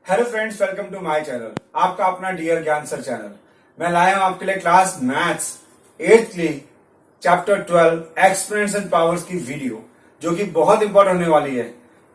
Hello friends, welcome to my channel. आपका अपना dear ज्ञान सर चैनल। मैं लाया हूं आपके लिए क्लास मैथ्स 8th की चैप्टर 12 एक्सपोनेंट्स एंड पावर्स की वीडियो, जो कि बहुत इंपॉर्टेंट होने वाली है।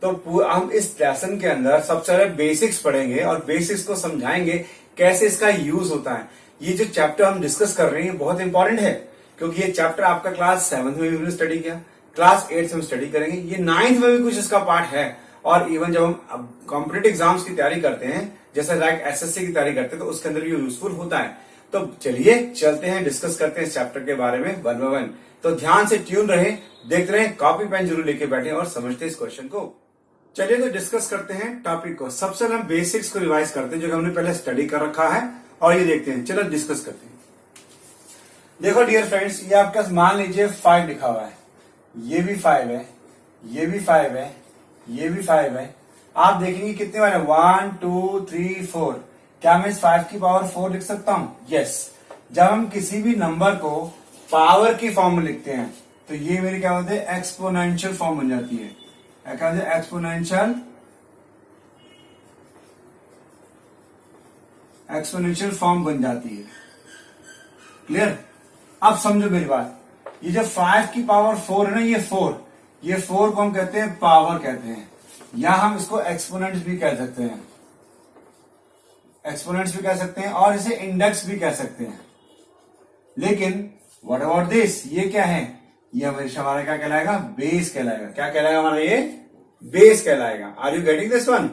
तो हम इस लेसन के अंदर सबसे पहले बेसिक्स पढ़ेंगे और बेसिक्स को समझाएंगे कैसे इसका यूज होता है। ये जो चैप्टर हम डिस्कस कर रहे हैं बहुत इंपॉर्टेंट है, क्योंकि ये चैप्टर आपका क्लास 7th में भी हमने स्टडी किया, क्लास 8th में स्टडी करेंगे, ये 9th में भी कुछ इसका पार्ट है। और इवन जब हम कॉम्पिटेटिव एग्जाम्स की तैयारी करते हैं, जैसे लाइक एसएससी की तैयारी करते हैं, तो उसके अंदर भी यूजफुल होता है। तो चलिए चलते हैं, डिस्कस करते हैं इस चैप्टर के बारे में वन बाय वन। तो ध्यान से ट्यून रहे, देखते रहे, कॉपी पेन जरूर लेके बैठे और समझते हैं इस क्वेश्चन को। चलिए तो डिस्कस करते हैं टॉपिक को। सबसे पहले हम बेसिक्स को रिवाइज करते हैं, जो हमने पहले स्टडी कर रखा है, और ये देखते हैं। चलो डिस्कस करते हैं। देखो डियर फ्रेंड्स, ये आपका मान लीजिए 5 लिखा हुआ है, ये भी 5 है, ये भी 5 है, ये भी 5 है। आप देखेंगे कितने बार है, 1 2 3 4। क्या मैं इस 5 की पावर 4 लिख सकता हूं? यस। जब हम किसी भी नंबर को पावर की फॉर्म में लिखते हैं, तो ये मेरी क्या होती है, एक्सपोनेंशियल फॉर्म बन जाती है। क्या होता है? एक्सपोनेंशियल फॉर्म बन जाती है। क्लियर? अब समझो मेरी बात, ये जो 5 की पावर 4 है ना, ये 4 को हम कहते हैं पावर कहते हैं, या हम इसको एक्सपोनेंट्स भी कह सकते हैं, एक्सपोनेंट्स भी कह सकते हैं, और इसे इंडेक्स भी कह सकते हैं। लेकिन व्हाट अबाउट दिस, ये क्या है? ये हमारा क्या कहलाएगा? बेस कहलाएगा। क्या कहलाएगा हमारा? ये बेस कहलाएगा। Are you getting this one?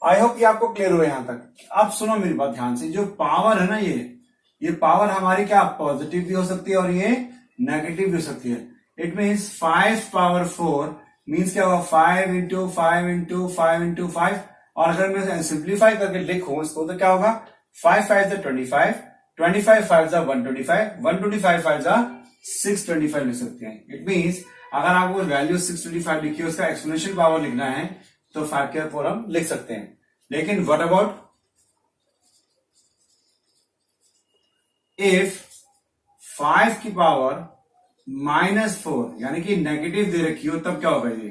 I hope ये आपको क्लियर हुआ यहां तक। अब सुनो मेरी बात ध्यान से, जो पावर है ना, ये पावर हमारी क्या पॉजिटिव भी हो सकती है और ये नेगेटिव भी हो सकती है। इट मीन्स 5 पावर 4 मीन्स क्या होगा, 5 इंटू 5 इंटू 5 इंटू 5। और अगर मैं सिंप्लीफाई करके लिखूं इसको, तो क्या होगा, 5 5 25, 25 5 125, 125 5 625 लिख सकते हैं। इट मीन्स अगर आपको वैल्यू 625 लिखी है, उसका एक्सपोनेंशियल पावर लिखना है, तो 5 के 4 हम लिख सकते हैं। लेकिन व्हाट अबाउट इफ 5 की पावर -4 यानी कि नेगेटिव दे रखी हो, तब क्या होगा? ये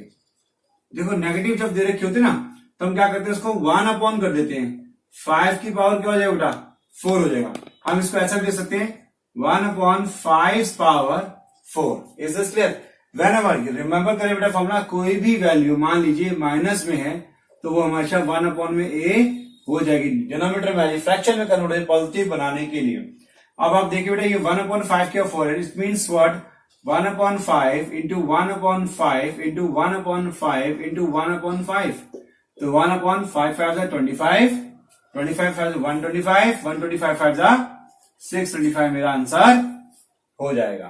देखो, नेगेटिव जब दे रखी होती है ना, तो हम क्या करते हैं, उसको 1 अपॉन कर देते हैं। 5 की पावर क्या हो जाएगा बेटा? 4 हो जाएगा। हम इसको ऐसा भी दे सकते हैं, 1 upon 5 power 4। Is this clear? When ever remember करें बेटा फॉर्मूला, कोई भी वैल्यू मान लीजिए माइनस में है, तो वो हमेशा 1 अपॉन में ए हो जाएगी। डिनोमिनेटर में फ्रैक्शन में कन्वर्ट पॉजिटिव बनाने के लिए। अब आप देखिए बेटा, ये 1 अपॉन 5 क्या 4 है। It means what, 1 upon 5 into 1 upon 5 into 1 upon 5 into 1 upon 5। तो 1 अपॉन 5 5 25, 25 5 125, 125 5 625 मेरा आंसर हो जाएगा।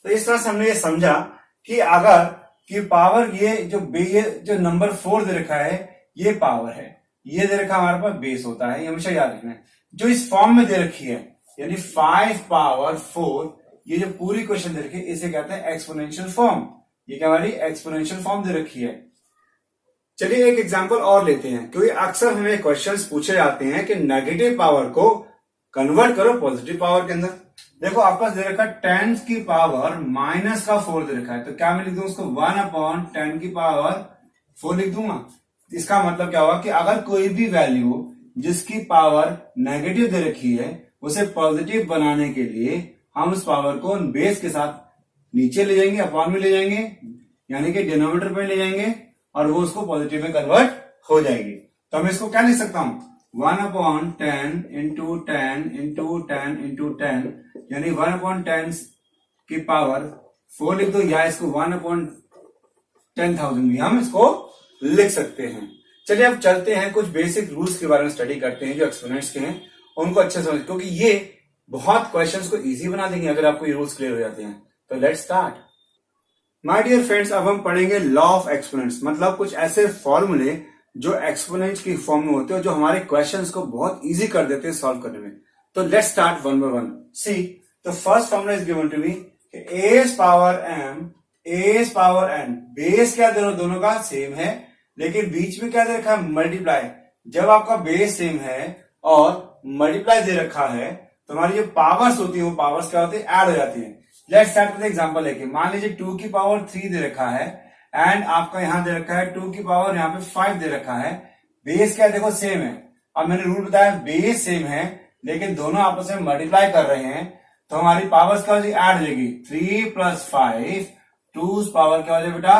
तो इस तरह से हमने ये समझा कि अगर कि पावर ये जो नंबर 4 दे रखा है, ये पावर है, ये दे रखा हमारे पास बेस होता है। ये हमेशा याद रखना है। जो इस फॉर्म में दे रखी है, यानी 5 पावर 4, ये जो पूरी क्वेश्चन दे रखी है, इसे कहते हैं एक्सपोनेंशियल फॉर्म। ये क्या हमारी एक्सपोनेंशियल फॉर्म दे रखी है। चलिए एक एग्जांपल और लेते हैं, क्योंकि अक्सर हमें क्वेश्चंस पूछे जाते हैं कि नेगेटिव पावर को कन्वर्ट करो पॉजिटिव पावर के अंदर। देखो आपके पास दे रखा है 10 की पावर माइनस का 4 दे रखा है, तो क्या मैं लिख दूं उसको, 1 अपॉन 10 की पावर 4 लिख दूंगा। इसका मतलब क्या होगा कि अगर कोई भी वैल्यू जिसकी पावर नेगेटिव दे रखी है, उसे पॉजिटिव बनाने के लिए हम उस पावर को बेस के साथ नीचे ले जाएंगे, अपॉन में ले जाएंगे, यानी कि डिनोमिनेटर पे ले जाएंगे, और वो उसको पॉजिटिव में कन्वर्ट हो जाएगी। तो मैं इसको क्या लिख सकता हूं, 1 अपॉन 10 इंटू 10 इंटू 10 इंटू 10, यानी 1 अपॉन 10 की पावर 4 लिख दो, या इसको 1 अपॉन 10,000 भी हम इसको लिख सकते हैं। चलिए अब चलते हैं, कुछ बेसिक रूल्स के बारे में स्टडी करते हैं, जो एक्सपोनेंट्स के हैं उनको अच्छे समझ, क्योंकि ये बहुत क्वेश्चंस को इजी बना देंगे अगर आपको ये रूल्स क्लियर हो जाते हैं। तो let's start my dear friends. अब हम पढ़ेंगे लॉ ऑफ एक्सपोनेंट्स, मतलब कुछ ऐसे फॉर्मूले जो एक्सपोनेंट्स की फॉर्म में होते हैं, जो हमारे क्वेश्चंस को बहुत इजी कर देते हैं सॉल्व करने में। तो let's start one by one. See the first formula is given to me, a power m a power n। Base क्या दोनों का सेम है, लेकिन बीच में क्या दे रखा है, मल्टीप्लाई। जब आपका बेस सेम है और मल्टीप्लाई दे रखा है, तो हमारी जो पावर्स होती है, वो पावर्स क्या होती है, ऐड हो जाती है। लेट्स स्टार्ट विद एग्जांपल लेके, मान लीजिए 2 की पावर 3 दे रखा है एंड आपका यहां दे रखा है 2 की पावर यहाँ पे 5 दे रखा है। बेस क्या है देखो सेम है। अब मैंने रूल बताया बेस सेम है लेकिन दोनों आपस में मल्टीप्लाई कर रहे हैं तो हमारी पावर्स क्या हो जाएगी, ऐड हो जाएगी। 3 + 5 2 पावर क्या हो जाएगा बेटा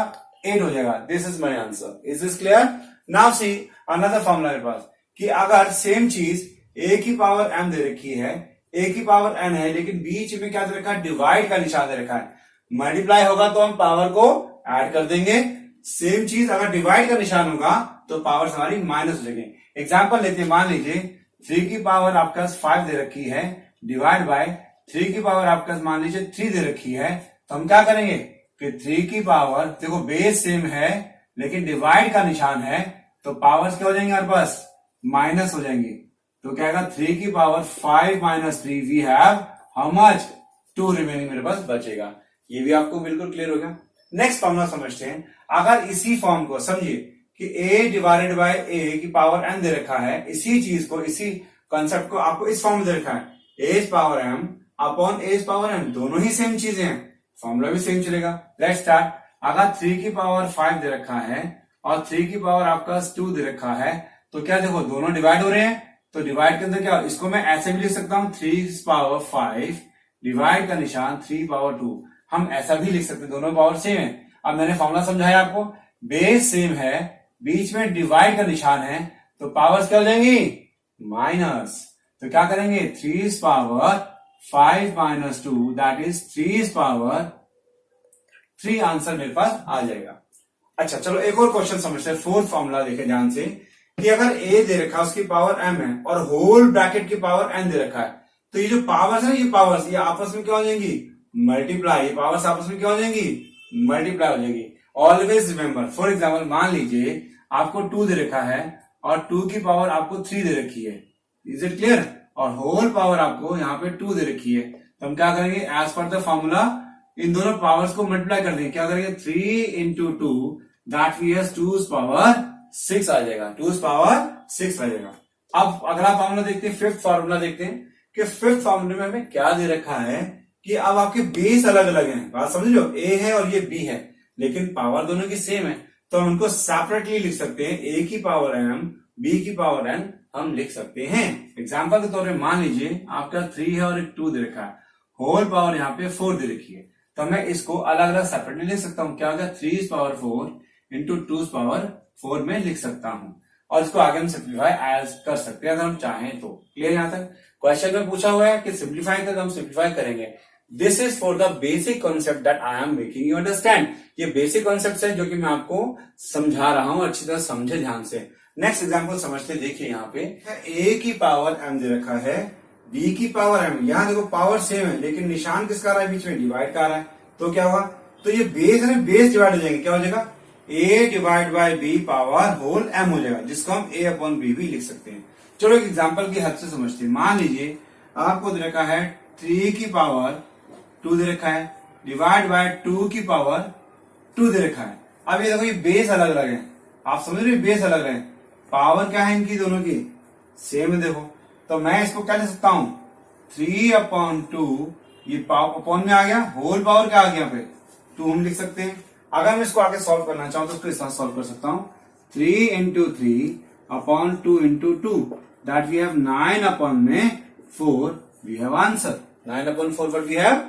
8 हो जाएगा। This is my answer. Is this clear? Now see another formula मेरे पास कि अगर सेम चीज a की पावर m दे रखी है, a की पावर n है, लेकिन बीच में क्या दे रखा है, डिवाइड का निशान दे रखा है। मल्टीप्लाई होगा तो हम पावर को ऐड कर देंगे। सेम चीज अगर डिवाइड का निशान होगा तो पावर हमारी माइनस हो जाएगी। एग्जाम्पल लेते हैं, मान लीजिए 3 की पावर आपका 5 दे रखी है डिवाइड बाय 3 की पावर आपका मान लीजिए 3 दे रखी है, तो हम क्या करेंगे कि 3 की पावर देखो बेस सेम है लेकिन डिवाइड का निशान है तो पावर्स क्या हो जाएंगे हमारे पास, माइनस हो जाएंगी। तो क्या आएगा 3 की power 5 - 3 we have how much 2 remaining मेरे पास बचेगा। ये भी आपको बिल्कुल क्लियर हो गया। नेक्स्ट फॉर्मूला समझते हैं। अगर इसी फॉर्म को समझिए कि a डिवाइडेड बाय a की पावर n दे रखा है, इसी चीज को इसी कॉन्सेप्ट को आपको इस फॉर्म में दे रखा है a power m upon a power n, दोनों ही सेम चीजें हैं, फॉर्मूला भी सेम चलेगा। Let's start. अगर 3 की पावर 5 दे रखा है और 3 की पावर आपका 2 दे रखा है तो क्या देखो दोनों डिवाइड हो रहे हैं, तो डिवाइड के अंदर क्या, इसको मैं ऐसे भी लिख सकता हूं 3 पावर 5 डिवाइड का निशान 3 पावर 2, हम ऐसा भी लिख सकते हैं, दोनों पावर सेम है। अब मैंने फॉर्मूला समझाया आपको, बेस सेम है बीच में डिवाइड का निशान है तो पावर्स क्या हो जाएंगी, माइनस। तो क्या करेंगे 3 power 5 - 2 that is 3 power 3, answer मेरे पास आ जाएगा। अच्छा चलो एक और क्वेश्चन समझते हैं। फोर्थ फॉर्मूला देखें ध्यान से कि अगर a दे रखा है उसकी पावर m है और होल ब्रैकेट की पावर n दे रखा है, तो ये जो पावर्स है ये पावर्स ये आपस में क्या हो जाएंगी, मल्टीप्लाई। ये पावर्स आपस में क्या हो जाएंगी, मल्टीप्लाई हो जाएगी। ऑलवेज रिमेंबर, फॉर एग्जाम्पल मान लीजिए आपको 2 दे रखा है और 2 की पावर आपको 3 दे रखी है, इज इट क्लियर, और होल पावर आपको यहाँ पे 2 दे रखी है, तो हम क्या करेंगे as per the formula in दोनों पावर्स को मल्टीप्लाई कर देंगे। क्या करेंगे 3 × 2 दैट मीन्स 2 पावर 6 आ जाएगा, 2 पावर 6 आ जाएगा। अब अगला फॉर्मूला देखते हैं, फिफ्थ फॉर्मूला देखते हैं कि फिफ्थ फॉर्मूले में हमें क्या दे रखा है कि अब आपके बेस अलग अलग हैं, बात समझ लो, a है और ये b है लेकिन पावर दोनों की सेम है, तो हम उनको सेपरेटली लिख सकते हैं। a की पावर m b की पावर n हम लिख सकते हैं। एग्जाम्पल के तौर पे मान लीजिए आपका 3 है और एक 2 दे रखा है, होल पावर यहाँ पे 4 दे रखी है, तो मैं इसको अलग अलग सेपरेटली लिख सकता हूँ। क्या होगा 3 पावर 4 × 2 पावर 4 में लिख सकता हूं, और इसको आगे हम सिंप्लीफाई एज कर सकते हैं अगर हम चाहें तो। क्लियर? यहां तक क्वेश्चन में पूछा हुआ है कि सिंप्लीफाई तक हम सिंप्लीफाई करेंगे। This is for the basic concept that I am making you understand. ये बेसिक कॉन्सेप्ट है जो कि मैं आपको समझा रहा हूं, अच्छी तरह समझे ध्यान से। नेक्स्ट एग्जाम्पल समझते, देखिए यहाँ पे a की पावर m दे रखा है, b की पावर m, यहाँ देखो पावर सेम है लेकिन निशान किसका आ रहा है, बीच में डिवाइड का आ रहा है, तो क्या होगा, तो ये बेस है, बेस डिवाइड हो जाएंगे, क्या हो जाएगा a divide by b power whole m हो जाएगा, जिसको हम a अपॉन b भी लिख सकते हैं। चलो एक एग्जांपल की हद से समझते हैं। मान लीजिए आपको दे रखा है 3 की पावर 2 दे रखा है डिवाइड बाय 2 की पावर 2 दे रखा है। अब ये देखो ये बेस अलग अलग है, आप समझ रहे, बेस अलग है, पावर क्या है इनकी दोनों की सेम है। देखो तो मैं इसको क्या लिख सकता हूं 3/2, ये अपॉन में आ गया, होल पावर क्या आ गया यहाँ पे 2 हम लिख सकते हैं। अगर मैं इसको आगे सॉल्व करना चाहूं तो इसको इस तरह सॉल्व कर सकता हूं 3 × 3/2 × 2 that we have 9/4 we have answer, 9/4 but we have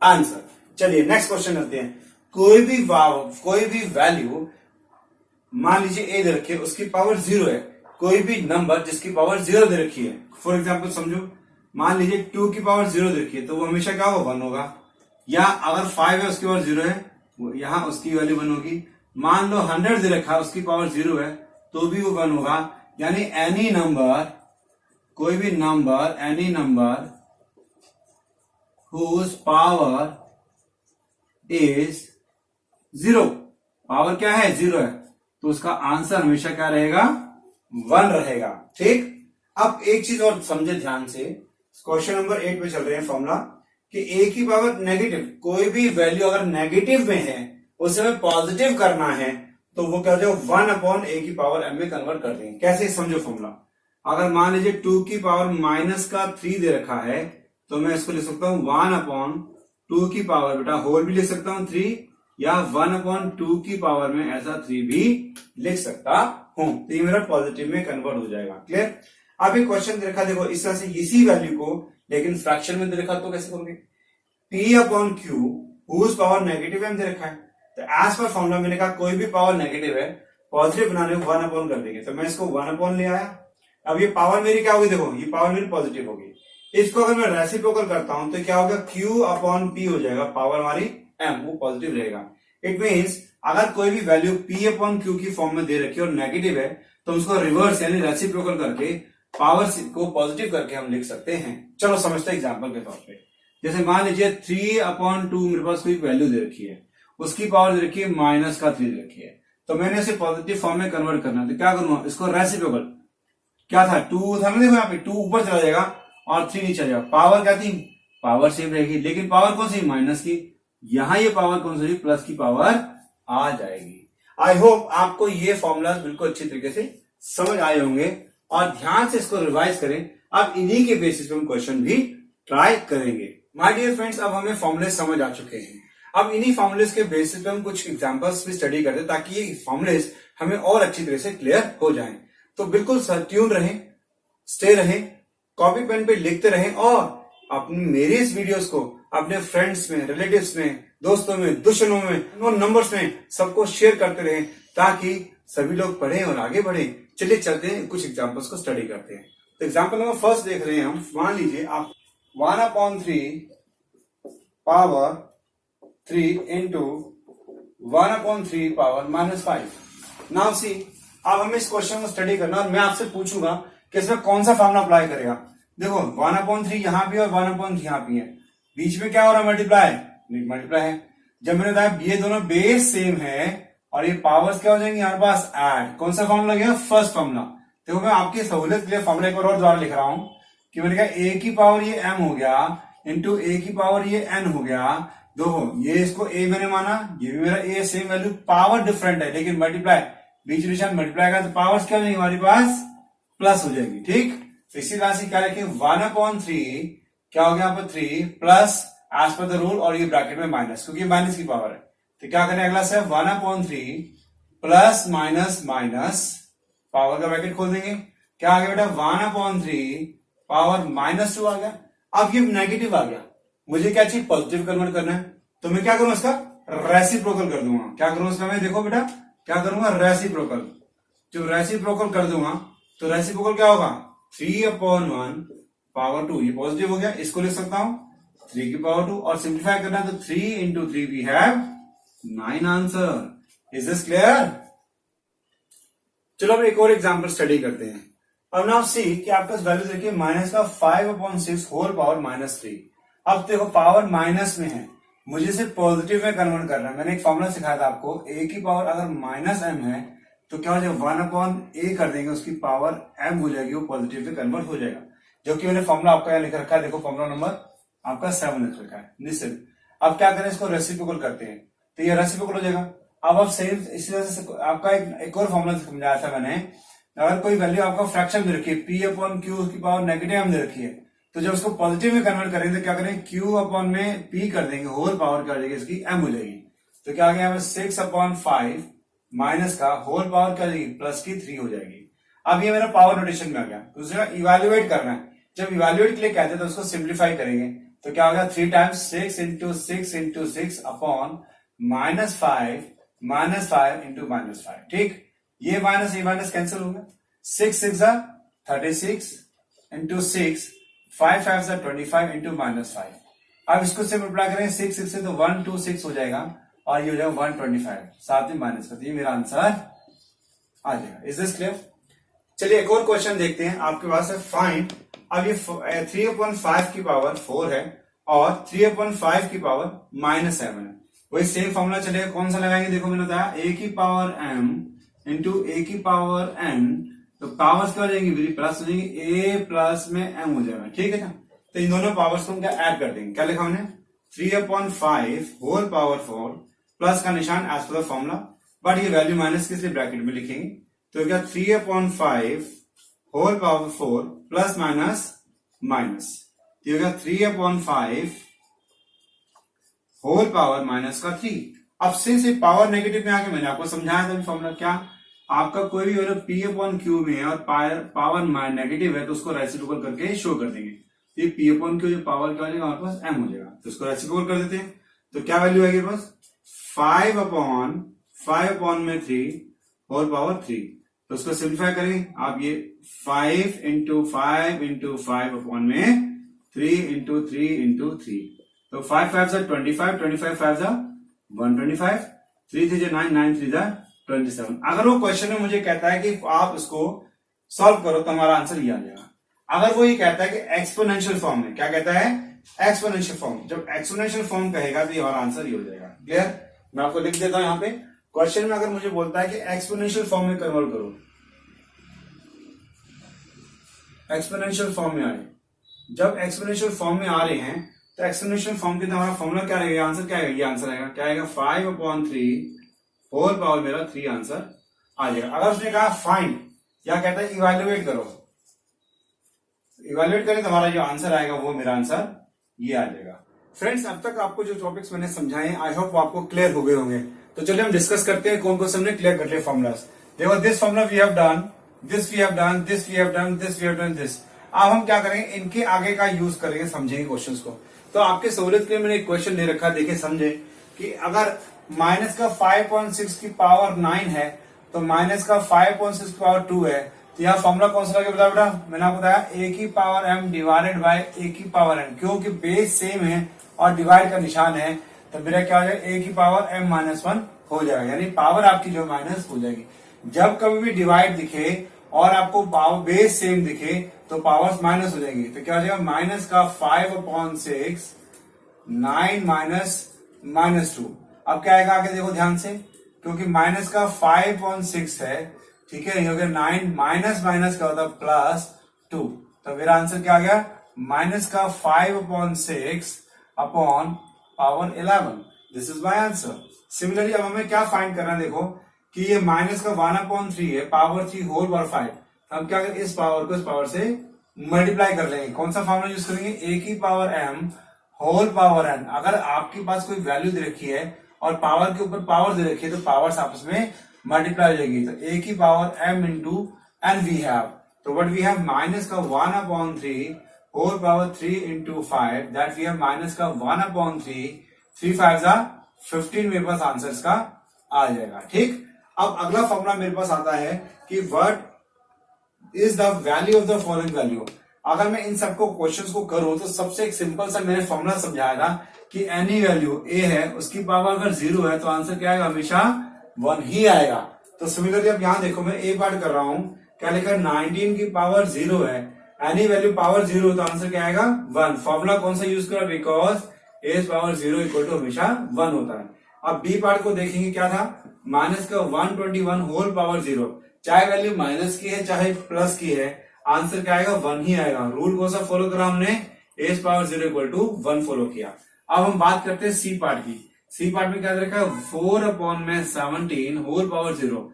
answer. चलिए नेक्स्ट क्वेश्चन करते हैं। कोई भी वैल्यू मान लीजिए a दे रखी है, उसकी पावर 0 है, कोई भी नंबर जिसकी पावर 0 दे रखी है, फॉर एग्जाम्पल समझो मान लीजिए 2 की पावर 0 दे रखी है, तो वो हमेशा क्या होगा 1 होगा, या अगर 5 है उसकी पावर 0 है, यहां उसकी वैल्यू 1 होगी। मान लो 100 दे रखा है, उसकी पावर 0 है तो भी वो 1 होगा। यानी एनी नंबर, कोई भी नंबर, any number whose power is 0, power क्या है 0 है, तो उसका आंसर हमेशा क्या रहेगा 1 रहेगा। ठीक, अब एक चीज और समझे ध्यान से, क्वेश्चन नंबर 8 पे चल रहे हैं फॉर्मूला कि a की पावर नेगेटिव, कोई भी वैल्यू अगर नेगेटिव में है उसे हमें पॉजिटिव करना है तो वो क्या हो जाएगा 1/a की पावर m में कन्वर्ट कर देंगे। कैसे समझो फॉर्मूला, अगर मान लीजिए 2 की पावर -3 दे रखा है तो मैं इसको लिख सकता हूं 1/2 की पावर, बेटा होल भी लिख सकता हूं 3 या 1/2 की पावर में ऐसा 3 भी लिख सकता हूं। तो ये मेरा पॉजिटिव में कन्वर्ट हो जाएगा। क्लियर? अब एक क्वेश्चन देखा, देखो इस तरह से इसी वैल्यू को लेकिन फ्रैक्शन में देखा तो कैसे करोगे? P/Q हुज पावर नेगेटिव में दे रखा है, तो एज पर फॉर्मूला मैंने कहा कोई भी पावर नेगेटिव है पॉजिटिव बनाने में 1/, कर देंगे। तो मैं इसको 1/, ले आया। अब ये पावर मेरी क्या होगी? देखो ये पावर मेरी पॉजिटिव होगी। इसको अगर मैं रेसिप्रोकल करता हूं तो क्या होगा? Q/P हो जाएगा, पावर हमारी m वो पॉजिटिव रहेगा। इट मीन्स अगर कोई भी वैल्यू P/Q की फॉर्म में दे रखी है और नेगेटिव है तो उसको रिवर्स यानी रेसिप्रोकल करके पावर को पॉजिटिव करके हम लिख सकते हैं। चलो समझते हैं एग्जांपल के तौर पे। जैसे मान लीजिए 3/2 मेरे पास कोई वैल्यू दे रखी है, उसकी पावर दे रखी है -3 दे रखी है, तो मैंने इसे पॉजिटिव फॉर्म में कन्वर्ट करना है। तो क्या करूंगा? इसको रेसिप्रोकल, क्या था 2 था ना, देखो यहाँ पे 2 ऊपर चला जाएगा और 3 नीचे जाएगा। पावर क्या थी? पावर सेम रहेगी, लेकिन पावर कौन सी? माइनस की। यहां ये पावर कौन सी? प्लस की पावर आ जाएगी। आई होप आपको ये फॉर्मूला बिल्कुल अच्छी तरीके से समझ आए होंगे और ध्यान से इसको रिवाइज करें। अब इन्हीं के बेसिस पे हम क्वेश्चन भी ट्राई करेंगे। माय डियर फ्रेंड्स, अब हमें फॉर्मूले समझ आ चुके हैं। अब इन्हीं फॉर्मूलेस के बेसिस पे हम कुछ एग्जांपल्स भी स्टडी करते हैं ताकि ये फॉर्मूलेस हमें और अच्छी तरह से क्लियर हो जाएं। तो बिल्कुल ट्यून रहें, स्टे रहें, कॉपी पेन पे लिखते रहें और अपनी मेरी इस वीडियोस को अपने फ्रेंड्स में, रिलेटिव्स में, दोस्तों में, दुश्मनों में, नंबर्स में सबको शेयर करते रहें ताकि सभी लोग पढ़ें और आगे बढ़ें। चलिए चलते हैं, कुछ एग्जांपल्स को स्टडी करते हैं। तो एग्जांपल नंबर फर्स्ट देख रहे हैं हम। मान लीजिए आप 1/3 power 3 into 1/3 power -5। Now see, अब हमें इस क्वेश्चन को स्टडी करना और मैं आपसे पूछूंगा कि इसमें कौन सा फॉर्मूला अप्लाई करेगा। देखो 1/3 यहां भी और 1/3 यहां भी है, बीच में क्या हो रहा है? मल्टीप्लाई है। जब मैंने बताया ये दोनों बेस सेम है और ये पावर्स क्या हो जाएंगी हमारे पास? ऐड। कौन सा फॉर्मूला लगेगा? First formula. देखो मैं आपकी सहूलियत के लिए फॉर्मूला एक बार और द्वारा लिख रहा हूं कि मैंने कहा a की पावर ये m हो गया इंटू a की पावर ये n हो गया। देखो ये इसको a मैंने माना, ये भी मेरा a same value, power different है लेकिन मल्टीप्लाई, बीच निशान मल्टीप्लाई का तो पावर्स क्या हो जाएंगी हमारे पास? प्लस हो जाएगी। ठीक, तो इसी तरह से क्या लिखे? 1/3 क्या हो गया यहाँ पर 3 plus as per the rule और ये ब्रैकेट में माइनस, क्योंकि माइनस की पावर है। तो क्या करें? अगला से 1/3 प्लस माइनस माइनस, पावर का ब्रैकेट खोल देंगे। क्या आ गया बेटा? 1/3 पावर -2 आ गया। अब ये नेगेटिव आ गया, मुझे क्या चाहिए? पॉजिटिव कन्वर्ट करना है। तो मैं क्या करूं? इसका रेसिप्रोकल कर दूंगा। क्या करूं इसका? मैं देखो बेटा क्या करूंगा? रेसिप्रोकल। जब रेसिप्रोकल कर दूंगा तो रेसिप्रोकल क्या होगा? 3/1 पावर 2, ये पॉजिटिव हो गया, इसको लिख सकता हूं 3 की पावर 2 और सिंप्लीफाई करना है तो 3 into 3 we have 9 answer. Is this clear? चलो अब एक और एग्जांपल स्टडी करते हैं। अब नाउ सी कि आपका वैल्यू देखिए -5/6 होल पावर -3। अब देखो पावर माइनस में है, मुझे इसे पॉजिटिव में कन्वर्ट करना है। मैंने एक फॉर्मूला सिखाया था आपको, a की पावर अगर -m है तो क्या हो जाएगा? 1/a कर देंगे, उसकी पावर m हो जाएगी, वो पॉजिटिव में कन्वर्ट हो जाएगा। जो कि मैंने फॉर्मूला आपका यहाँ लिख रखा है, देखो फॉर्मूला नंबर आपका 7 लिख रखा है निश्चित। अब क्या करें? इसको रेसिप्रोकल करते हैं तो ये रेसिप्रोकल हो जाएगा। अब आप सेम इसी तरह से आपका एक और फॉर्मूला समझाया था मैंने, अगर कोई वैल्यू आपका फ्रैक्शन दे रखी है P/Q की पावर नेगेटिव में दे रखी है तो जब उसको पॉजिटिव में कन्वर्ट करेंगे तो क्या करेंगे? Q/ में P कर देंगे, होल पावर कर देंगे, इसकी m हो जाएगी। तो क्या आ गया? 6/5 माइनस का होल पावर क्या जाएगी? प्लस की 3 हो जाएगी। अब ये मेरा पावर नोटेशन में आ गया। तो उसे इवेल्युएट करना है। जब इवेल्युएट के लिए कहते हैं तो उसको सिंप्लीफाई करेंगे तो क्या होगा? 3 times 6 into 6 into 6 upon -5 into -5। ठीक, ये माइनस कैंसिल हो गया। 6 6 36 इंटू 6, 5 5 25 इंटू -5। अब इसको से मल्टीप्लाई करें 6 6 से तो 126 हो जाएगा और ये हो जाएगा 125, साथ में माइनस कर, ये मेरा आंसर आ जाएगा। Is this clear? चलिए एक और क्वेश्चन देखते हैं आपके पास है। फाइंड, अब ये 3/5 की पावर 4 है और 3/5 की पावर -7 है। वही सेम फॉर्मूला चलेगा, कौन सा लगाएंगे? देखो मैंने बताया a की पावर m इंटू a की पावर n, तो पावर्स क्या हो जाएंगी? मेरी प्लस हो जाएंगी, a प्लस में m हो जाएगा। ठीक है ना? तो इन दोनों पावर्स को हम क्या ऐड कर देंगे? क्या लिखा हमने? 3/5 होल पावर 4 प्लस का निशान as per the formula, but ये वैल्यू माइनस किस लिए ब्रैकेट में लिखेंगे? तो क्या 3/5 whole power 4 plus minus minus, ये हो गया 3/5 होल पावर माइनस का 3 अब सिंस ये पावर नेगेटिव में आके मैंने आपको समझाया था फॉर्मूला क्या, आपका कोई भी वैल्यू पी अपॉन क्यू में है और पावर नेगेटिव है तो उसको रेसिप्रोकल करके शो कर देंगे। ये पी अपॉन क्यू जो पावर क्या हो जाएगा हमारे पास एम हो जाएगा, तो इसको रेसिप्रोकल कर देते हैं। तो क्या वैल्यू आएगी बस 5 अपॉन में 3 होल पावर 3। तो उसको सिंप्लीफाई करें आप, ये 5 इंटू 5 इंटू 5 अपॉन में 3 इंटू 3 इंटू 3। तो 5 5 जा 25, 25 5 जा 125, 3 3 जा 9, 9 3 जा 27। अगर वो क्वेश्चन में मुझे कहता है कि आप इसको सॉल्व करो तो हमारा आंसर ये आ जाएगा। अगर वो ये कहता है कि एक्सपोनेंशियल फॉर्म में, क्या कहता है एक्सपोनेंशियल फॉर्म, जब एक्सपोनेंशियल फॉर्म कहेगा तो ये हमारा आंसर ये हो जाएगा। क्लियर, मैं आपको लिख देता हूं यहाँ पे क्वेश्चन में। अगर मुझे बोलता है कि एक्सपोनेंशियल फॉर्म में कन्वर्ट करो, एक्सपोनेंशियल फॉर्म में आए, जब एक्सपोनेंशियल फॉर्म में आ रहे हैं तो एक्सपोनेंशियल फॉर्म के हमारा फॉर्मूला क्या रहेगा, आंसर क्या आएगा, ये आंसर आएगा क्या आएगा 5 अपॉन 3 होल पावर मेरा 3 आंसर आ जाएगा। अगर उसने कहा फाइंड या कहता है इवेल्युएट करो, इवेल्युएट करें तो हमारा जो आंसर आएगा वो मेरा आंसर ये आ जाएगा। फ्रेंड्स, अब तक आपको जो टॉपिक्स मैंने समझाए आई होप आपको क्लियर हो गए होंगे। तो चलिए हम डिस्कस करते हैं कौन कौन से हमने क्लियर कर लिए फॉर्मुलास। देखो this formula we have done, this we have done, this we have done, this we have done, this. अब हम क्या करेंगे, इनके आगे का यूज करेंगे, समझेंगे क्वेश्चंस को। तो आपके सहूलियत के लिए मैंने एक क्वेश्चन दे रखा, देखे समझे कि अगर माइनस का 5.6 की पावर 9 है तो माइनस का 5.6 की पावर 2 है, तो यहाँ फॉर्मूला कौन सा लगे बताओ बेटा। मैंने आपको बताया ए की पावर एम डिवाइडेड बाय ए की पावर एन, क्योंकि बेस सेम है और डिवाइड का निशान है तो मेरा क्या हो जाएगा ए की पावर एम माइनस 1 हो जाएगा, यानी पावर आपकी जो माइनस हो जाएगी। जब कभी भी डिवाइड दिखे और आपको पावर बेस सेम दिखे तो पावर्स माइनस हो जाएगी। तो क्या हो जाएगा माइनस का 5/6 9 माइनस 2। अब क्या आएगा आगे देखो ध्यान से, क्योंकि माइनस का 5/6 है, ठीक है, ये 9 माइनस माइनस क्या होता है +2। तो मेरा आंसर क्या आ गया माइनस का 5/6 upon power 11। This is my answer. Similarly अब हमें क्या फाइंड करना है, देखो कि ये माइनस का 1/3 है, पावर 3 होल पावर 5। हम क्या करें, इस पावर को इस पावर से मल्टीप्लाई कर लेंगे। कौन सा फॉर्मूला यूज करेंगे, ए की power m whole power n. अगर आपके पास कोई वैल्यू दे रखी है और पावर के ऊपर पावर दे रखी है तो पावर्स आपस में मल्टीप्लाई हो जाएगी। तो ए की power m into n we have, तो व्हाट वी हैव माइनस का 1/3 whole power 3 into 5, that we have minus का 1/3, 3 5 15 मेरे पास आंसर का आ जाएगा। ठीक, अब अगला फॉर्मूला मेरे पास आता है कि what is the value of the following value. अगर मैं इन सबको क्वेश्चंस को करूं तो सबसे एक सिंपल सा मैंने फॉर्मूला समझाया था कि एनी वैल्यू ए है उसकी पावर अगर 0 है तो आंसर क्या आएगा, हमेशा 1 ही आएगा। तो सिमिलरली अब यहां देखो मैं ए पार्ट कर रहा हूं, क्या लिखा 19 की पावर 0 है, एनी वैल्यू पावर 0 तो आंसर क्या आएगा 1। फॉर्मूला कौन सा यूज करा, because a power 0 equal to हमेशा 1 होता है। अब बी पार्ट को देखेंगे, क्या था माइनस का 121 होल पावर 0, चाहे वैल्यू माइनस की है चाहे प्लस की है आंसर क्या आएगा 1 ही आएगा। रूल कौन सा फॉलो करा हमने, ए पावर 0 इक्वल टू 1 फॉलो किया। अब हम बात करते हैं सी पार्ट की। सी पार्ट में क्या रखा है 4/17 होल पावर 0।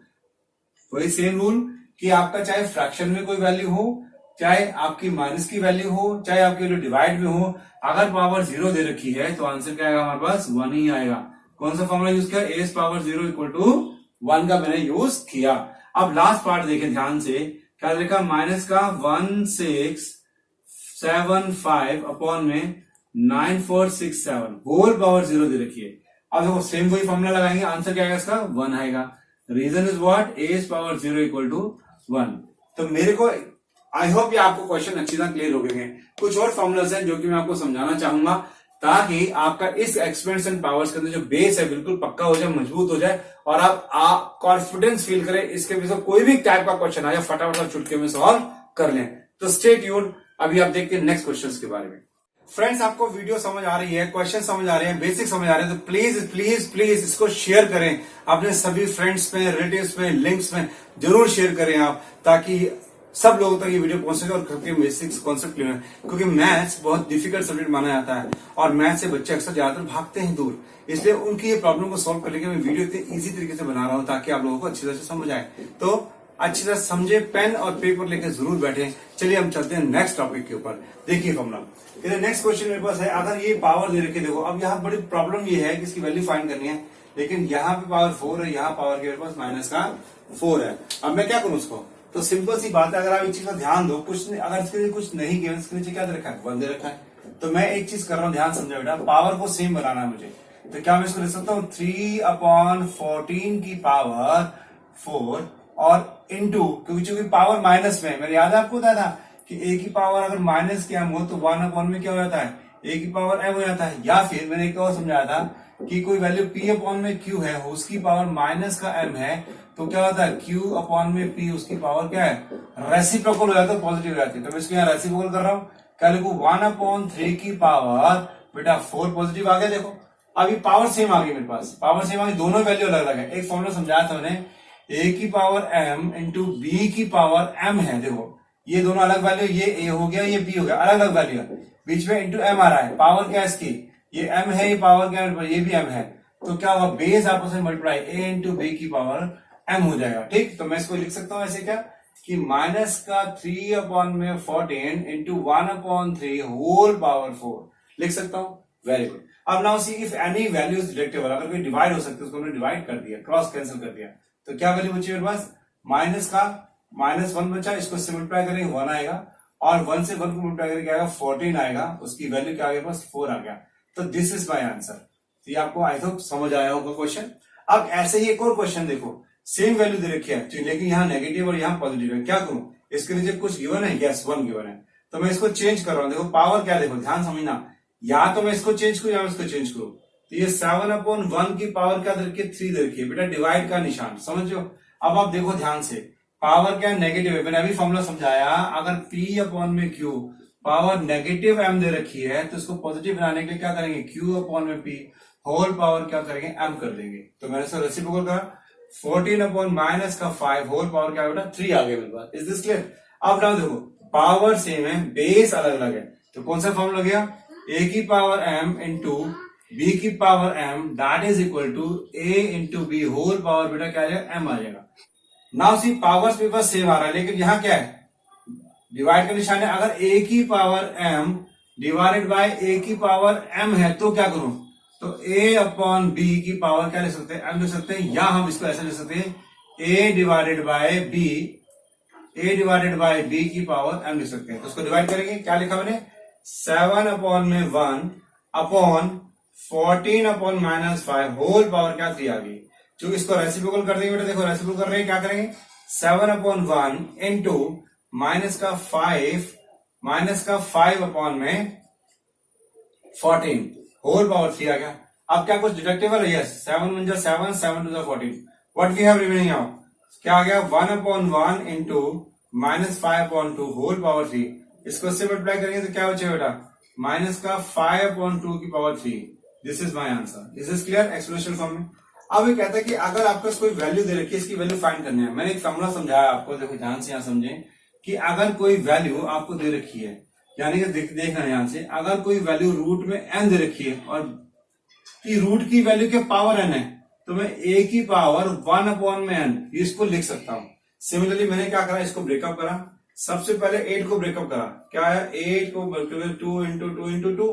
वही सेम रूल कि आपका चाहे फ्रैक्शन में कोई वैल्यू हो, चाहे आपकी माइनस की वैल्यू हो, चाहे आपकी वैल्यू डिवाइड में हो, अगर पावर 0 दे रखी है तो आंसर क्या आएगा हमारे पास 1 ही आएगा। कौन सा फॉर्मूला यूज किया, ए पावर 0 इक्वल टू 1 का मैंने यूज किया। अब लास्ट पार्ट देखें ध्यान से, क्या लिखा माइनस का 1675 अपॉन में 9467 होल पावर 0 दे रखी है। अब देखो सेम वही फॉर्मूला लगाएंगे, आंसर क्या आएगा इसका 1 आएगा। Reason is what, a power 0 equal to 1। तो मेरे को आई होप ये आपको क्वेश्चन अच्छी तरह क्लियर हो गए हैं। कुछ और फॉर्मूलाज हैं जो कि मैं आपको समझाना चाहूंगा ताकि आपका इस एक्सपेंशन पावर्स के अंदर जो बेस है बिल्कुल पक्का हो जाए, मजबूत हो जाए और आप कॉन्फिडेंस फील करें, इसके पीछे कोई भी टाइप का क्वेश्चन आया फटाफट चुटके में सॉल्व कर लें। तो स्टे ट्यून्ड, अभी आप देखते हैं नेक्स्ट क्वेश्चंस के बारे में। फ्रेंड्स, आपको वीडियो समझ आ रही है, क्वेश्चन समझ आ रहे हैं, बेसिक समझ आ रहे हैं तो प्लीज प्लीज प्लीज इसको शेयर करें अपने सभी फ्रेंड्स में, रिलेटिव्स में, लिंक्स में जरूर शेयर करें आप, ताकि सब लोगों तक ये वीडियो पहुंच सके और सबके बेसिक्स कॉन्सेप्ट क्लियर है। क्योंकि मैथ्स बहुत डिफिकल्ट सब्जेक्ट माना जाता है और मैथ्स से बच्चे अक्सर ज्यादातर भागते हैं दूर, इसलिए उनकी ये प्रॉब्लम को सॉल्व करने के मैं वीडियो इतने इजी तरीके से बना रहा हूं ताकि आप लोगों को अच्छी तरह से समझ आए। तो अच्छी तरह समझे, पेन और पेपर लेकर जरूर बैठे। चलिए हम चलते हैं नेक्स्ट टॉपिक के ऊपर। देखिए फॉर्मूला, नेक्स्ट क्वेश्चन मेरे पास है, अगर ये पावर दे रखी, देखो अब यहाँ बड़ी प्रॉब्लम ये है कि इसकी वैल्यू फाइंड करनी है, लेकिन यहाँ पे पावर 4 है, यहाँ पावर के मेरे पास माइनस का 4 है। अब मैं क्या करूं उसको, तो सिंपल सी बात है, अगर आप एक चीज का ध्यान दो, कुछ नहीं, अगर इसके लिए कुछ नहीं गिवन, इसके नीचे क्या दे रखा है, 1 दे रखा है। तो मैं एक चीज कर रहा हूँ, ध्यान समझो बेटा, पावर को सेम बनाना है मुझे। तो क्या मैं इसको लिख सकता हूँ 3/14 की पावर 4 और इंटू, क्योंकि चूंकि पावर माइनस में, मेरे याद है आपको बताया था कि ए की पावर अगर माइनस के m हो तो 1/, में क्या हो जाता है, ए की पावर m हो जाता है। या फिर मैंने एक और समझाया था कि कोई वैल्यू p/, में q है, उसकी पावर माइनस का m है, तो क्या होता है q/, में p, उसकी पावर क्या है, रेसिप्रोकल हो जाता है, पॉजिटिव हो जाती है। तो मैं इसको यहाँ रेसिप्रोकल कर रहा हूँ, क्या लिखू, 1/3 की पावर बेटा 4 पॉजिटिव आ गया। देखो अभी पावर सेम आ गई मेरे पास, पावर सेम आ गई, दोनों वैल्यू अलग अलग है। एक फॉर्मूला समझाया था मैंने, a की पावर m इंटू b की पावर m है। देखो ये दोनों अलग वैल्यू, ये a हो गया, ये b हो गया, अलग अलग वैल्यू है, बीच में इंटू m आ रहा है। पावर क्या है इसकी, ये m है, ये पावर क्या है, ये भी m है। तो क्या होगा, बेस आपस में मल्टीप्लाई, a इंटू b की पावर m हो जाएगा। ठीक, तो मैं इसको लिख सकता हूं ऐसे क्या, कि माइनस का 3/14 इंटू 1/3 होल पावर 4 लिख सकता हूं। Very good. अब now see if any value is deductible, अगर कोई डिवाइड हो सकती है, उसको हमने डिवाइड कर दिया, क्रॉस कैंसिल कर दिया, तो क्या वैल्यू बची मेरे पास, माइनस का -1 बचा, इसको से मल्टीप्लाई करेंगे 1 आएगा, और 1 से 1 को मल्टीप्लाई करके आएगा 14 आएगा, उसकी वैल्यू क्या आ गया पास, 4 आ गया। तो दिस इज माई आंसर। तो ये आपको आई थिंक समझ आया होगा क्वेश्चन। अब ऐसे ही एक और क्वेश्चन देखो, सेम वैल्यू दे रखी है, लेकिन यहाँ नेगेटिव और यहाँ पॉजिटिव है, क्या करूं, इसके नीचे कुछ गिवन है, यस 1 गिवन है, तो मैं इसको चेंज कर रहा हूं। देखो पावर क्या, देखो ध्यान समझना, या तो मैं इसको चेंज करूं या मैं इसको चेंज करूं। तो ये 7/1 की पावर क्या दे रखी है, 3 दे रखी है, बेटा डिवाइड का निशान, समझो। अब आप देखो ध्यान से, पावर क्या नेगेटिव है, मैंने अभी फॉर्मूला समझाया, अगर p/, में q पावर नेगेटिव m दे रखी है, तो इसको पॉजिटिव बनाने के लिए क्या करेंगे, q/, में p होल पावर क्या करेंगे, m कर देंगे। तो मैंने इसको रेसिप्रोकल करा, 14/ माइनस का 5 होल पावर क्या बेटा 3 आ गया मेरे पास। Is this clear. अब ना देखो पावर सेम है, बेस अलग अलग है, तो कौन सा फॉर्मूला गया, a की पावर m इंटू b की power m that is equal to a into b whole power बेटा क्या आ जाएगा, m आ जाएगा। नाउ सी पावर्स पे पास सेम आ रहा है, लेकिन यहां क्या है, डिवाइड का निशान है। अगर a की power m divided by a की पावर m है, तो क्या करूं, तो a/b की पावर क्या ले सकते हैं, m ले सकते हैं, या हम इसको ऐसे ले सकते हैं, a डिवाइडेड बाय b की पावर m ले सकते हैं। तो उसको डिवाइड करेंगे, क्या लिखा मैंने, 7/1 अपॉन 14/-5 होल पावर क्या 3 आ गई। जो इसको रेसिप्रोकल कर देंगे बेटा, देखो रेसिप्रोकल कर रहे हैं, क्या करेंगे, 7/1 इंटू माइनस का 5 अपॉन में 14 होल पावर 3 आ गया। अब क्या कुछ डिडक्टेबल है, yes, 7 1 7 7 2 14, what we have remaining now, क्या आ गया, 1/1 इंटू -5/2 होल पावर 3, इसको से मल्टीप्लाई करेंगे तो क्या बचेगा बेटा, माइनस का 5/2 की power 3। This is my answer. This is clear expression form में। अब ये कहता है कि अगर आपको कोई वैल्यू दे रखी है, इसकी वैल्यू फाइंड करनी है। मैंने एक फॉर्मूला समझाया आपको, देखो ध्यान से यहाँ समझें, कि अगर कोई वैल्यू आपको दे रखी है, यानी कि देखना ध्यान से, अगर कोई वैल्यू रूट में n दे रखी है और कि रूट की वैल्यू के पावर n है, तो मैं a की पावर 1/n इसको लिख सकता हूं। सिमिलरली मैंने क्या करा, इसको ब्रेकअप करा, सबसे पहले 8 को ब्रेकअप करा, क्या है 8 को 2 इंटू 2 इंटू 2,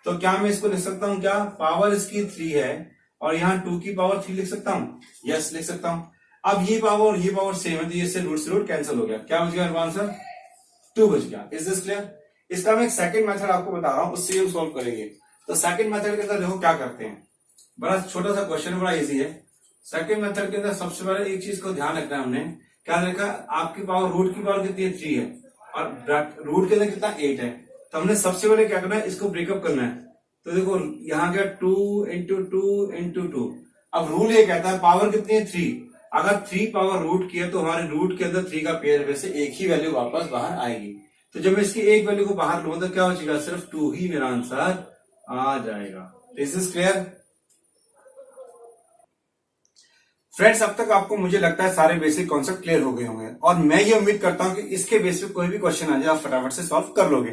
तो क्या मैं इसको लिख सकता हूं, क्या पावर इसकी 3 है और यहाँ 2 की पावर 3 लिख सकता हूं, यस लिख सकता हूं। अब ये पावर सेम है, तो ये से रूट कैंसिल हो गया, क्या बच गया आंसर 2 बच गया। Is this clear. इसका मैं एक सेकंड मेथड आपको बता रहा हूं, उससे हम सॉल्व करेंगे। तो सेकंड मेथड के अंदर देखो क्या करते हैं, बड़ा छोटा सा क्वेश्चन, बड़ा इजी है। सेकंड मेथड के अंदर सबसे पहले एक चीज को ध्यान रखना है, हमने क्या देखा, आपकी पावर रूट की पावर कितनी है 3 है और रूट के अंदर कितना 8 है, तो हमने सबसे पहले क्या करना है, इसको ब्रेकअप करना है। तो देखो यहाँ क्या 2 इंटू 2 इंटू 2, अब रूल ये कहता है पावर कितनी है 3, अगर 3 पावर रूट की है तो हमारे रूट के अंदर 3 का पेयर में से एक ही वैल्यू वापस बाहर आएगी। तो जब मैं इसकी एक वैल्यू को बाहर लूंगा तो क्या हो जाएगा, सिर्फ 2 ही मेरा आंसर आ जाएगा। This is clear friends. अब तक आपको मुझे लगता है सारे बेसिक कॉन्सेप्ट क्लियर हो गए होंगे और मैं ये उम्मीद करता हूं कि इसके बेस पे कोई भी क्वेश्चन आ जाए आप फटाफट से सॉल्व कर लोगे।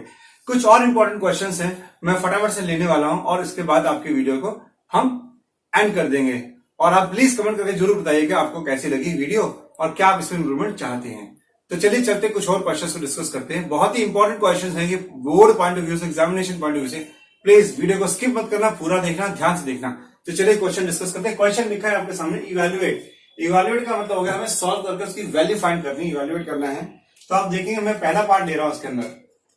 कुछ और इंपॉर्टेंट क्वेश्चंस हैं, मैं फटाफट से लेने वाला हूं और इसके बाद आपकी वीडियो को हम एंड कर देंगे। और आप प्लीज कमेंट करके जरूर बताइए कि आपको कैसी लगी वीडियो और क्या आप इसमें इंप्रूवमेंट चाहते हैं। तो चलिए चलते कुछ और क्वेश्चंस को डिस्कस करते हैं। बहुत ही इंपॉर्टेंट क्वेश्चंस हैं ये बोर्ड पॉइंट ऑफ व्यू से, एग्जामिनेशन पॉइंट ऑफ व्यू से। प्लीज वीडियो को स्किप मत करना, पूरा देखना, ध्यान से देखना। तो चलिए क्वेश्चन डिस्कस करते हैं। क्वेश्चन लिखा है आपके सामने इवैल्यूएट। इवैल्यूएट का मतलब हो गया हमें सॉल्व करके उसकी वैल्यू फाइंड करनी, इवैल्यूएट करना है। तो आप देखेंगे मैं पहला पार्ट ले रहा हूं उसके अंदर।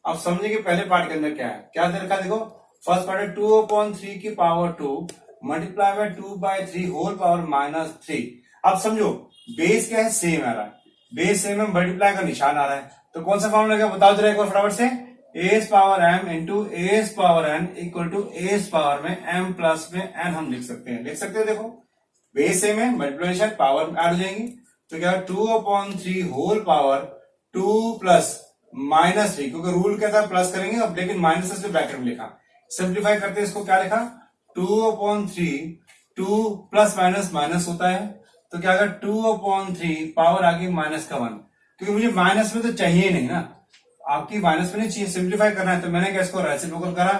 आप समझिए कि पहले पार्ट के अंदर क्या है, क्या दे रखा है। देखो फर्स्ट पार्ट है 2/3 की power 2 multiply by 2/3 whole power -3। अब समझो बेस क्या है, सेम आ रहा है, बेस सेम है, मल्टीप्लाई का निशान आ रहा है। तो कौन सा फॉर्मूला क्या बताओ जरा एक बार फटाफट से। S power m into s power n equal to s power में एम प्लस में एन हम लिख सकते हैं, लिख सकते हो। देखो बेस सेम है, मल्टीप्लिकेशन पावर ऐड हो जाएंगी। तो क्या 2/3 होल पावर 2 प्लस -3, क्योंकि रूल क्या था प्लस करेंगे अब, लेकिन माइनस से ब्रैकेट में लिखा। सिंप्लीफाई करते हैं इसको, क्या लिखा 2/3, 2 प्लस माइनस माइनस होता है, तो क्या अगर 2/3 पावर आ गई माइनस का 1, क्योंकि मुझे माइनस में तो चाहिए नहीं ना, आपकी माइनस में नहीं चाहिए, सिंप्लीफाई करना है। तो मैंने क्या इसको रेसिप्रोकल करा,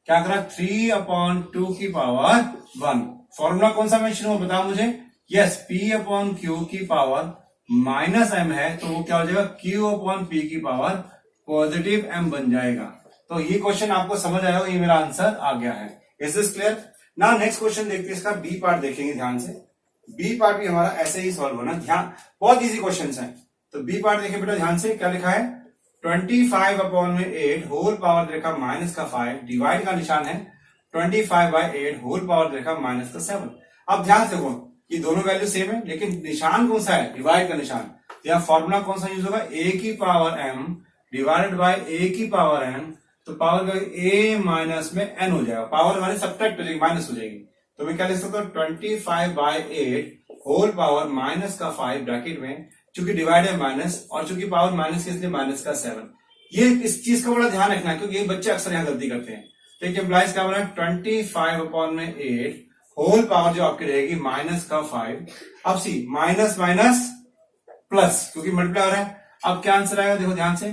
क्या करा 3/2 की पावर 1। फॉर्मूला कौन सा मेंशन हुआ बताओ मुझे। यस, P/Q की पावर माइनस m है, तो वो क्या हो जाएगा Q/P की पावर पॉजिटिव m बन जाएगा। तो ये क्वेश्चन आपको समझ आया होगा, ये मेरा आंसर आ गया है। Is this clear. Now next question देखते हैं, इसका बी पार्ट देखेंगे ध्यान से। बी पार्ट भी हमारा ऐसे ही सॉल्व होना, ध्यान, बहुत इजी क्वेश्चन है। तो बी पार्ट देखिए बेटा ध्यान से, क्या लिखा है 25/8 होल पावर देखा माइनस का 5, डिवाइड का निशान है 25/8 होल पावर देखा माइनस का 7। अब ध्यान से देखो ये दोनों वैल्यू सेम है, लेकिन निशान कौन सा है, डिवाइड का निशान। तो यहाँ फॉर्मूला कौन सा यूज होगा, a की power m divided by a की पावर n। तो पावर a माइनस में n हो जाएगा, पावर हमारी सब्ट्रैक्ट हो जाएगी, माइनस हो जाएगी। तो मैं क्या लिख सकता हूँ 25/8 होल पावर माइनस का 5 ब्रैकेट में, चूंकि डिवाइड है माइनस और चूंकि पावर माइनस के इसलिए माइनस का 7। ये इस चीज का बड़ा ध्यान रखना है, क्योंकि ये बच्चे अक्सर यहाँ गलती करते हैं। तो एक एम्प्लॉइज क्या बना 25/8 होल पावर जो आपकी रहेगी माइनस का 5। अब सी माइनस माइनस प्लस, क्योंकि मल्टीप्लाई हो रहा है। अब क्या आंसर आएगा देखो ध्यान से,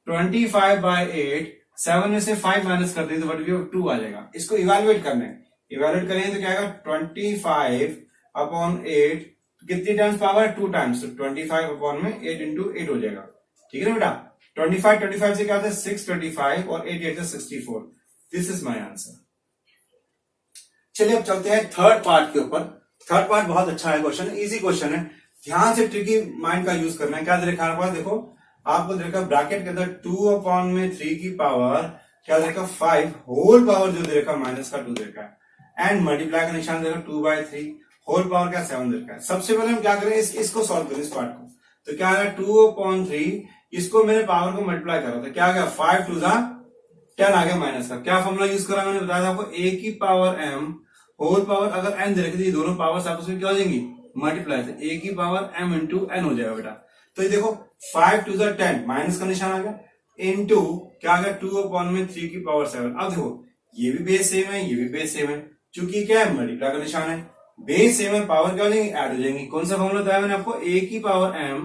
25/8 7 में से 5 माइनस कर दें तो वट 2 आ जाएगा। इसको इवेल्युएट करना है, इवेल्युएट करेंगे तो क्या आएगा 25/8 कितनी टाइम्स पावर, 2 टाइम्स, तो 25/8 इंटू 8 हो जाएगा। ठीक है ना बेटा। 25 से क्या होता है 625 और 8 से 64। This is my answer. चलिए अब चलते हैं थर्ड पार्ट के ऊपर। थर्ड पार्ट बहुत अच्छा है, क्वेश्चन इजी क्वेश्चन है, ध्यान से ट्रिकी माइंड का यूज करना है। क्या देखा हमारे पास, देखो आपको देखा ब्रैकेट के अंदर 2/3 की पावर क्या देखा 5 होल पावर जो देखा माइनस का 2 देखा है, एंड मल्टीप्लाई का निशान देखा 2/3 होल पावर क्या 7 देखा है। सबसे पहले हम क्या करें, इसको सॉल्व करें इस पार्ट को। तो क्या है 2/3, इसको मैंने पावर को मल्टीप्लाई करा था, क्या आ गया 5 2 10 आ गया माइनस का। क्या फॉर्मूला यूज करा मैंने बताया था आपको, a की पावर m होल पावर, अगर n दे रखी थी दोनों पावर्स आपस में क्या हो जाएंगी मल्टीप्लाई, तो a की पावर m इंटू n हो जाएगा बेटा। तो ये देखो 5 2 10 माइनस का निशान आ गया, इंटू क्या आ गया 2/3 की पावर 7। अब देखो ये भी बेस सेम है, ये भी बेस सेम है, चूंकि क्या है मल्टीप्लाई का निशान है, बेस सेम है, पावर क्या हो जाएंगी ऐड हो जाएंगी। कौन सा फॉर्मूला बताया मैंने आपको, a की पावर m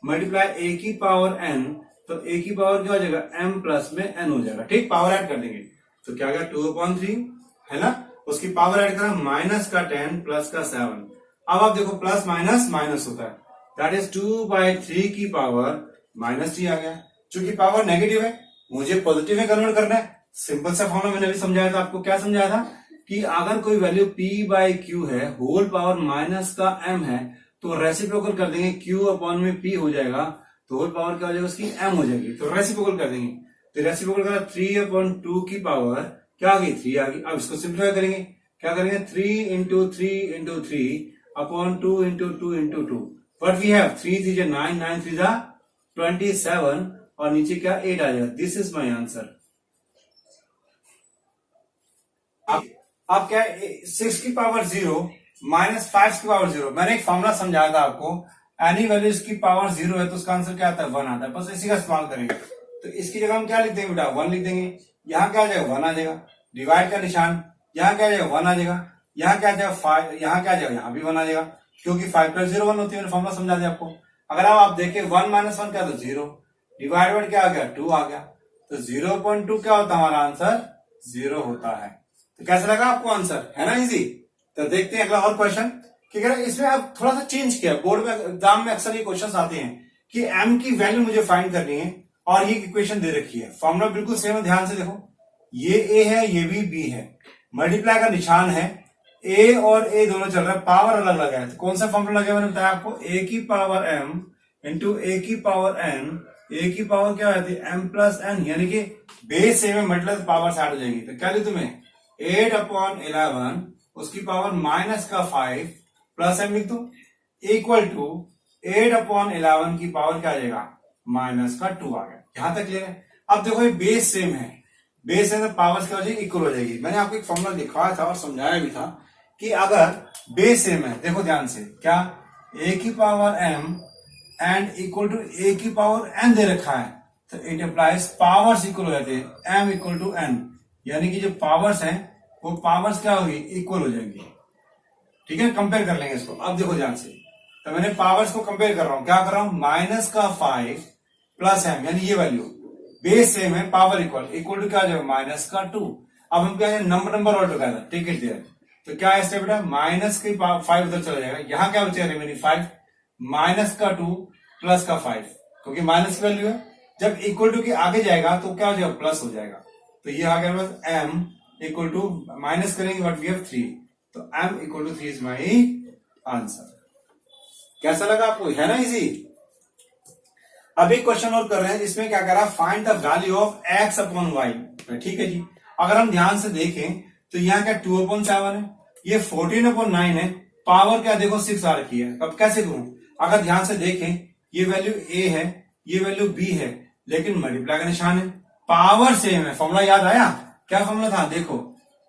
मल्टीप्लाई a की पावर n, तो a की पावर क्या हो जाएगा m प्लस में n हो जाएगा। ठीक, पावर ऐड कर देंगे तो क्या गया 2/3 है ना, उसकी पावर ऐड करा माइनस का 10 प्लस का 7। अब आप देखो प्लस माइनस माइनस होता है, दैट इज 2/3 की पावर -3 आ गया। चूंकि पावर नेगेटिव है मुझे पॉजिटिव में कन्वर्ट करना है। सिंपल सा फॉर्मूला मैंने अभी समझाया था आपको, क्या समझाया था कि अगर कोई वैल्यू p/q है होल पावर माइनस का m है, तो रेसिप्रोकल कर देंगे q/p हो जाएगा, तो होल पावर क्या हो जाएगा उसकी m हो जाएगी, तो रेसिप्रोकल कर देंगे। तो रेसिप्रोकल करा 3/2 की पावर क्या आ गई 3 आ गई। अब इसको सिंप्लीफाई करेंगे, क्या करेंगे 3 into 3 into 3/2 into 2 into 2। What we have 3 3 9 9 3 27 और नीचे क्या 8 आ जाएगा। This is my answer. अब क्या 6 की पावर 0 माइनस 5 की पावर 0। मैंने एक फॉर्मूला समझाया था आपको, एनी वैल्यू इसकी पावर 0 है तो उसका आंसर क्या आता है 1 आता है, बस इसी का इस्तेमाल करेंगे। तो इसकी जगह हम क्या लिख देंगे बेटा 1 लिख देंगे, यहाँ क्या आ जाएगा 1 आ जाएगा, डिवाइड का निशान यहाँ क्या आ जाएगा 1 आ जाएगा, यहाँ क्या आ जाएगा 5, यहाँ क्या आ जाएगा यहाँ भी 1 आ जाएगा, क्योंकि 5 + 0 1 होती है। फॉर्मूला समझा दिया आपको। अगर आप देखें 1 - 1 क्या था 0, डिवाइड बाय क्या आ गया 2 आ गया, तो 0.2 क्या होता है हमारा आंसर 0 होता है। तो कैसा लगा आपको आंसर, है ना इजी। तो देखते हैं अगला और क्वेश्चन, कि इसमें अब थोड़ा सा चेंज किया। बोर्ड में एग्जाम में अक्सर ये क्वेश्चन आते हैं कि m की वैल्यू मुझे फाइंड करनी है और ये इक्वेशन दे रखी है, फॉर्मूला बिल्कुल सेम है। ध्यान से देखो, ये a है ये भी b है, मल्टीप्लाई का निशान है, ए और ए दोनों चल रहा है, पावर अलग अलग है, तो कौन सा फॉर्मूला लगा मैंने बताया आपको, ए की पावर m इंटू ए की पावर n, ए की पावर क्या होती है m प्लस n, यानी कि बेस सेम है मतलब पावर ऐड हो जाएगी। तो क्या लिखूं तुम्हें 8/11 उसकी पावर माइनस का 5 प्लस m लिख दो इक्वल टू 8/11 की पावर क्या आ जाएगा माइनस का 2 आ गया। यहां तक क्लियर है। अब देखो ये बेस सेम है, बेस सेम तो पावर्स क्या हो जाएगी इक्वल हो जाएगी। मैंने आपको एक फॉर्मूला दिखाया था और समझाया भी था कि अगर बेस सेम है, देखो ध्यान से, क्या a की power m and equal to a की पावर n दे रखा है, तो इट अप्लाइज पावर्स इक्वल हो जाते हैं m इक्वल टू n, यानी कि जो पावर्स हैं वो पावर्स क्या होगी इक्वल हो जाएंगी। ठीक है, कंपेयर कर लेंगे इसको। अब देखो ध्यान से, तो मैंने पावर्स को कंपेयर कर रहा हूं, क्या कर रहा हूं माइनस का 5 प्लस m, यानी ये वैल्यू बेस सेम है, पावर इक्वल टू क्या जाएगा माइनस का 2। अब हम क्या है number all together, take it there, तो क्या है स्टेप बेटा माइनस के 5 उधर चला जाएगा, यहां क्या बचेगा रिमेनिंग 5 माइनस का 2 प्लस का 5, क्योंकि माइनस की वैल्यू है, जब इक्वल टू के आगे जाएगा तो क्या हो जाएगा प्लस हो जाएगा। तो ये आ गया बस m इक्वल टू माइनस करेंगे व्हाट वी हैव 3, तो m equal to 3 is my answer. कैसा लगा आपको, है ना इजी। अभी क्वेश्चन और कर रहे हैं, इसमें क्या कर रहा है find the value of x upon y. ठीक है जी, अगर हम ध्यान से देखें तो यहाँ क्या 2/7 है, ये 14/9 है, पावर क्या देखो 6 आ रखी है। अब कैसे करूं, अगर ध्यान से देखें ये वैल्यू a है, ये वैल्यू b है, लेकिन मल्टीप्लाई का निशान है, पावर सेम है। फॉर्मूला याद आया, क्या फॉर्मूला था देखो,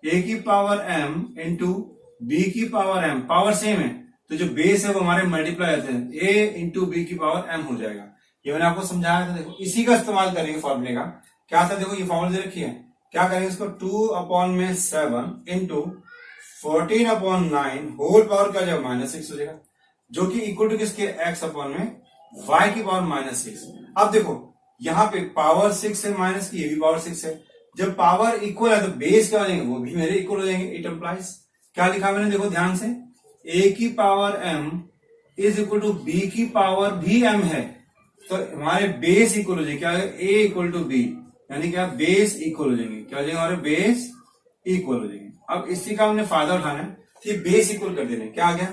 a की पावर m इंटू b की पावर m, पावर सेम है, तो जो बेस है वो हमारे मल्टीप्लाई होते हैं, a इंटू b की पावर m हो जाएगा। ये मैंने आपको समझाया था, देखो इसी का इस्तेमाल करेंगे फॉर्मूले का। क्या था देखो, ये फॉर्मूला दे रखी है, क्या करेंगे इसको 2/7 इंटू 14/9 होल पावर क्या हो जाएगा -6 हो जाएगा, जो कि इक्वल टू किसके x अपॉन में y की पावर -6। अब देखो यहाँ पे पावर 6 है माइनस की, ये भी पावर 6 है, जब पावर इक्वल है तो बेस क्या हो जाएंगे वो भी मेरे इक्वल हो जाएंगे। इट एम्प्लाइज क्या लिखा मैंने देखो ध्यान से, a की power m is equal to b की पावर भी m है, तो हमारे बेस इक्वल हो जाएंगे, क्या a इक्वल टू b, यानी क्या बेस इक्वल हो जाएंगे, क्या हो जाएंगे हमारे बेस इक्वल हो जाएंगे। अब इसी का हमने फायदा उठाना है, तो बेस इक्वल कर देने, क्या आ गया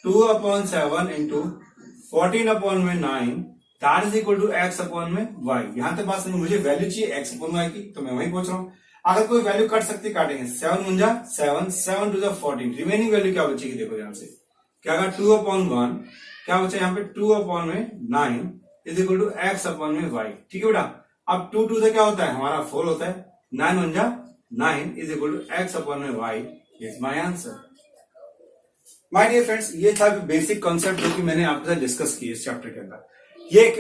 2/7 into 14/9 that is equal to x upon में y। यहां तक बात समझ, मुझे वैल्यू चाहिए x अपॉन y की, तो मैं वही पूछ रहा हूं। अगर कोई वैल्यू कट सकती काटेंगे, 7 × 7 7 टू द 14, रिमेनिंग वैल्यू क्या बचेगी देखो ध्यान से, क्या 2/1, क्या बचा यहाँ पे 2/9 is equal to x upon में y। ठीक है बेटा, अब 2 2 से क्या होता है हमारा 4 होता है, 9 × 9 is equal to x upon में y is my answer. My dear friends, ये था बेसिक कॉन्सेप्ट जो कि मैंने आपके साथ डिस्कस किया इस चैप्टर के अंदर। ये एक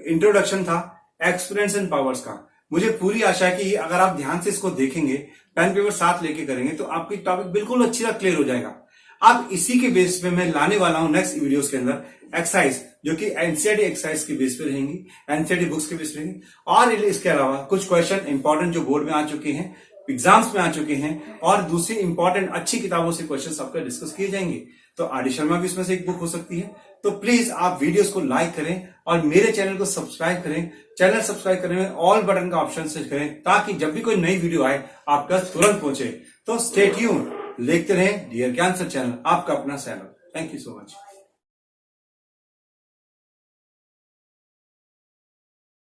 इंट्रोडक्शन था एक्सपीरियंस एंड पावर्स का। मुझे पूरी आशा है कि अगर आप ध्यान से इसको देखेंगे, पेन पेपर साथ लेके करेंगे, तो आपकी टॉपिक बिल्कुल अच्छी तरह क्लियर हो जाएगा। अब इसी के बेस पे मैं लाने वाला हूं नेक्स्ट वीडियोस के अंदर एक्सरसाइज, जो कि एनसीईआरटी एक्सरसाइज के बेस पे रहेंगी, एनसीईआरटी बुक्स के बेस पे रहेंगी, और इसके अलावा कुछ क्वेश्चन इंपॉर्टेंट जो बोर्ड में आ चुके हैं, एग्जाम्स में आ चुके हैं, और दूसरी इंपॉर्टेंट अच्छी किताबों से क्वेश्चंस आपका डिस्कस किए जाएंगे। तो आर डी शर्मा भी इसमें से एक बुक हो सकती है। तो प्लीज आप वीडियोस को लाइक करें और मेरे चैनल को सब्सक्राइब करें। चैनल सब्सक्राइब करने में ऑल बटन का ऑप्शन सेट करें, ताकि जब भी कोई नई वीडियो आए आपका तुरंत पहुंचे। तो स्टे ट्यून्ड, देखते रहें डियर ज्ञान सर चैनल, आपका अपना channel. Thank you so much.